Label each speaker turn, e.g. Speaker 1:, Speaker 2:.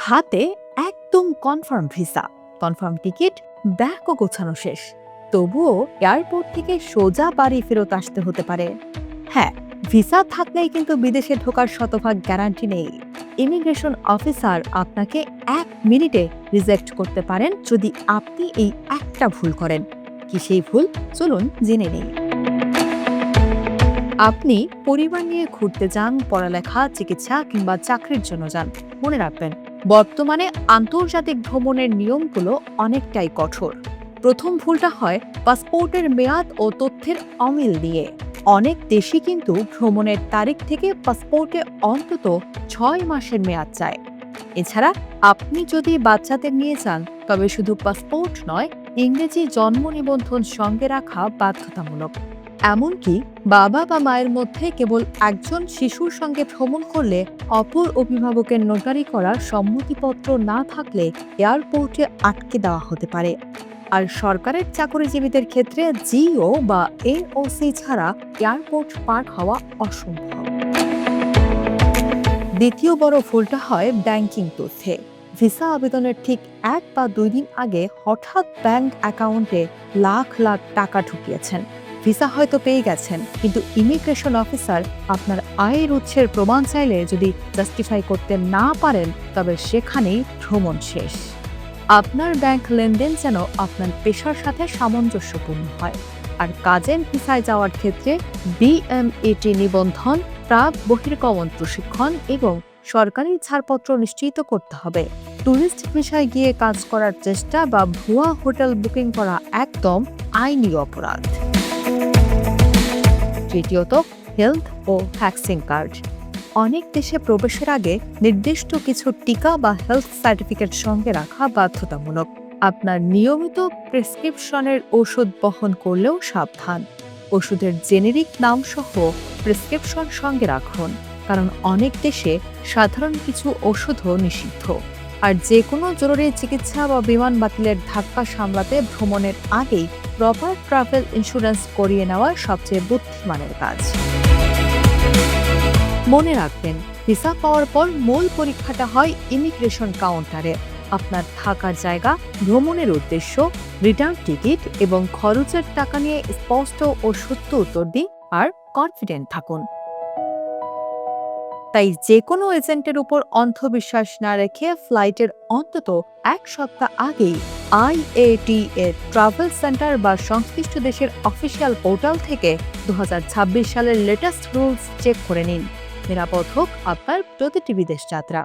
Speaker 1: হাতে একদম confirm visa, confirm ticket, ব্যাগও গোছানো শেষ। তবুও এয়ারপোর্ট থেকে সোজা বাড়ি ফেরত আসতে হতে পারে। হ্যাঁ, ভিসা থাকলেই কিন্তু বিদেশে ঢোকার শতভাগ গ্যারান্টি নেই। ইমিগ্রেশন অফিসার আপনাকে 1 মিনিটে রিজেক্ট করতে পারেন যদি আপনি এই একটা ভুল করেন। কি সেই ভুল? চলুন জেনে নেই। আপনি পরিবার নিয়ে ঘুরতে যান, পড়ালেখা, চিকিৎসা কিংবা চাকরির জন্য যান, মনে রাখবেন বর্তমানে আন্তর্জাতিক ভ্রমণের নিয়মগুলো অনেকটাই কঠোর। প্রথম ভুলটা হয় পাসপোর্টের মেয়াদ ও তথ্যের অমিল নিয়ে। অনেক দেশই কিন্তু ভ্রমণের তারিখ থেকে পাসপোর্টে অন্তত 6 মাসের মেয়াদ চায়। এছাড়া আপনি যদি বাচ্চাদের নিয়ে যান, তবে শুধু পাসপোর্ট নয়, ইংরেজি জন্ম নিবন্ধন সঙ্গে রাখা বাধ্যতামূলক। এমনকি বাবা বা মায়ের মধ্যে কেবল একজন শিশুর সঙ্গে ভ্রমণ করলে অপর অভিভাবকের নোটারি করা সম্মতিপত্র না থাকলে এয়ারপোর্টে আটকে দেওয়া হতে পারে। আর সরকারের চাকরিজীবীদের ক্ষেত্রে জিও বা এনওসি ছাড়া এয়ারপোর্ট পার হওয়া অসম্ভব। দ্বিতীয় বড় ভুলটা হয় ব্যাংকিং তথ্যে। ভিসা আবেদনের ঠিক 1 বা 2 দিন আগে হঠাৎ ব্যাংক অ্যাকাউন্টে লাখ লাখ টাকা ঢুকিয়েছেন। ভিসা হয়তো পেয়ে গেছেন, কিন্তু ইমিগ্রেশন অফিসার আপনার আয়ের উৎসের প্রমাণ চাইলে যদি জাস্টিফাই করতে না পারেন, তবে সেখানেই ভ্রমণ শেষ। আপনার ব্যাংক লেনদেন যেন আপনার পেশার সাথে সামঞ্জস্যপূর্ণ হয়। আর কাজের ভিসায় যাওয়ার ক্ষেত্রে বিএমএটি নিবন্ধন, প্রাক বহির্গমন প্রশিক্ষণ এবং সরকারি ছাড়পত্র নিশ্চিত করতে হবে। ট্যুরিস্ট ভিসায় গিয়ে কাজ করার চেষ্টা বা ভুয়া হোটেল বুকিং করা একদম আইনি অপরাধ। তৃতীয়ত, হেলথ ও ভ্যাকসিন কার্ড। অনেক দেশে প্রবেশের আগে নির্দিষ্ট কিছু টিকা বা হেলথ সার্টিফিকেট সঙ্গে রাখা বাধ্যতামূলক। আপনার নিয়মিত প্রেসক্রিপশনের ওষুধ বহন করলেও সাবধান। ওষুধের জেনেরিক নাম সহ প্রেসক্রিপশন সঙ্গে রাখুন, কারণ অনেক দেশে সাধারণ কিছু ওষুধও নিষিদ্ধ। আর যে কোনো জরুরি চিকিৎসা বা বিমান বাতিলের ধাক্কা সামলাতে ভ্রমণের আগেই প্রপার ট্রাভেল ইন্স্যুরেন্স করিয়ে নেওয়া সবচেয়ে বুদ্ধিমানের কাজ। মনে রাখবেন, ভিসা পাওয়ার পর মূল পরীক্ষাটা হয় ইমিগ্রেশন কাউন্টারে। আপনার থাকার জায়গা, ভ্রমণের উদ্দেশ্য, রিটার্ন টিকিট এবং খরচের টাকা নিয়ে স্পষ্ট ও সত্য উত্তর দিন আর কনফিডেন্ট থাকুন। তাই যে কোনো এজেন্টের উপর অন্ধবিশ্বাস না রেখে ফ্লাইটের অন্তত 1 সপ্তাহ আগেই আইএটি এর ট্রাভেল সেন্টার বা সংশ্লিষ্ট দেশের অফিসিয়াল পোর্টাল থেকে 2026 সালের লেটেস্ট রুলস চেক করে নিন। নিরাপদ হোক আপনার প্রতিটি বিদেশ যাত্রা।